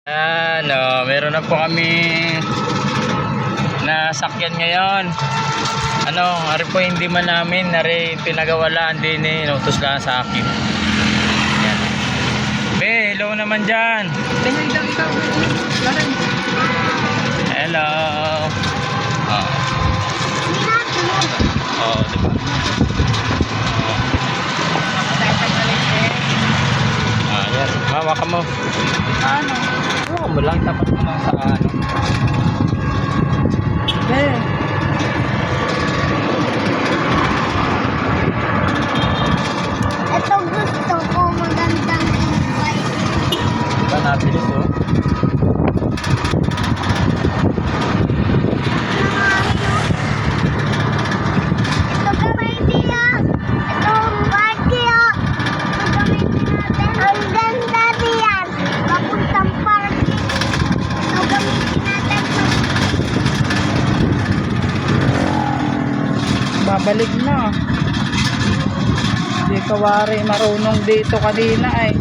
Meron na po kami nasakyan ngayon. Ari po hindi man namin, ari pinagawalaan din inutos lang sa akin. Yan. Be, hello naman dyan. Hello. Diba? Yan. Mawa ka mo. Mawa mo lang, tapat mo lang sa Ito gusto ko, magandang invite. Diba nabilis Ito gamitin lang. Ito party Ito gamitin natin. Ang ganda diyan. Papuntang party. Ito gamitin natin. Babalik na. Hindi ka wari marunong dito kanina eh.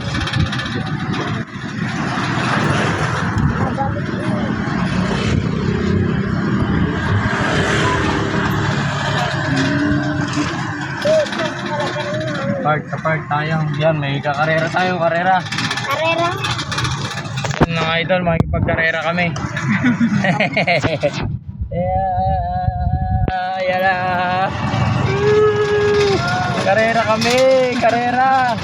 Park tayo. Yan, may kakarera tayo, karera. Karera. Yan mga idol, makikipagkarera kami. Yala. Karera kami, karera.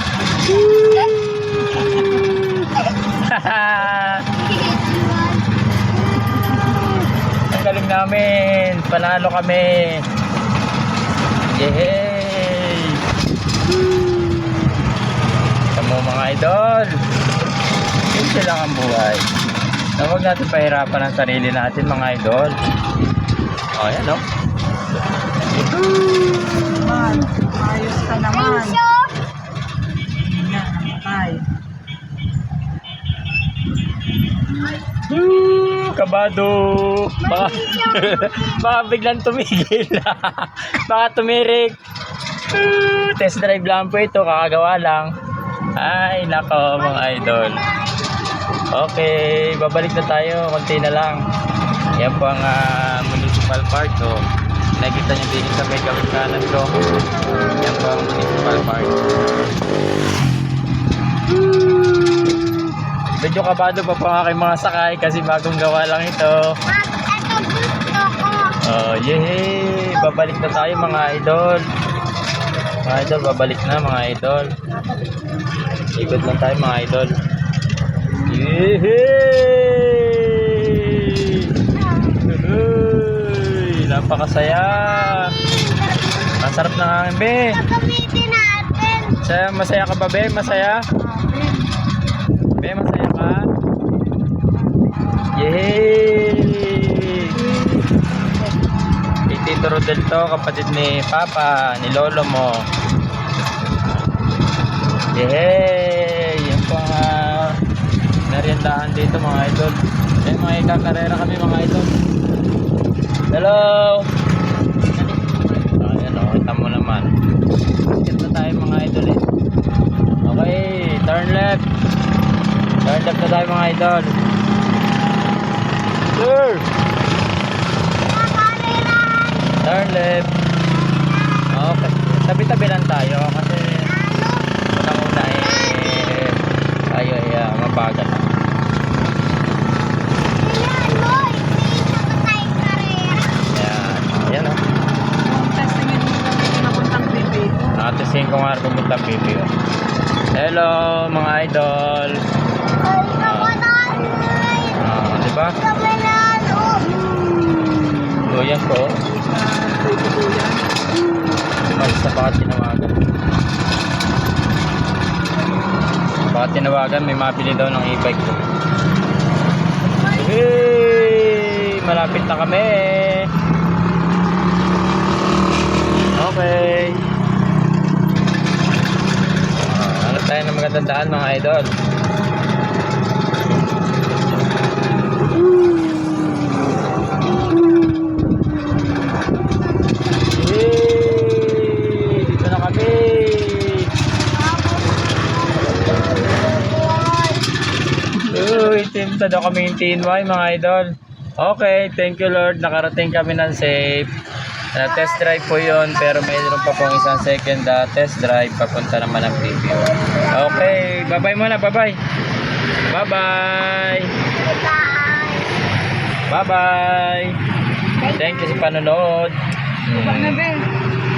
Ang galing namin, panalo kami. Yay! Kamu mga idol, yun lang ang buhay. Huwag natin pahirapan ang sarili natin mga idol. Yan Man, ayos ka naman. Pinso. Yan, namatay. Kabado. Baka biglang tumigil. Baka tumirik. Test drive lang po ito, kakagawa lang. Ay nako mga idol. Okay, babalik na tayo, konti na lang. Yan po ang municipal park. Nakita nyo din sa may gawin kanan ko. Yan po ang municipal park. Medyo kabado pa po ang aking mga sakay kasi bagong gawa lang ito. Ito gusto ko. Yay! Babalik na tayo mga idol. Mga idol, babalik na mga idol. Ikot lang tayo mga idol. Yay! Napakasaya. Masarap na hangin, be. Gamitin natin. Masaya ka ba, be? Masaya? Be, masaya ka? Yay! Tito Rodel to, kapatid ni Papa, ni Lolo mo. Yay! Yan po ang meriendahan dito mga idol. Mga ikakarera kami mga idol. Hello! Ayan kita mo naman. Kita na tayo mga idol Okay, turn left. Turn left na tayo mga idol. Sir! Turn left. Okay. Tabi-tabi lang tayo kasi muna tayo mabagal lang. Ayan o. Testingin mo kung napuntang PPO. Nakatesting ko nga pumunta PPO. Hello mga idol. Diba? Yan po. Sa baka tinawagan. Baka tinawagan, may mabili daw ng e-bike ko. Hey! Malapit na kami. Okay. Ano tayo ng magandang daan mga idol? Dito na kami. Uy, team sa dito daw kami yung TNY mga idol. Okay, thank you Lord. Nakarating kami ng safe. Test drive po yun, pero mayroon pa pong isang second test drive papunta naman ng preview. Okay, bye-bye muna, bye-bye. Bye-bye. Bye. Bye-bye. Thank you sa panonood. Baba na, Ben.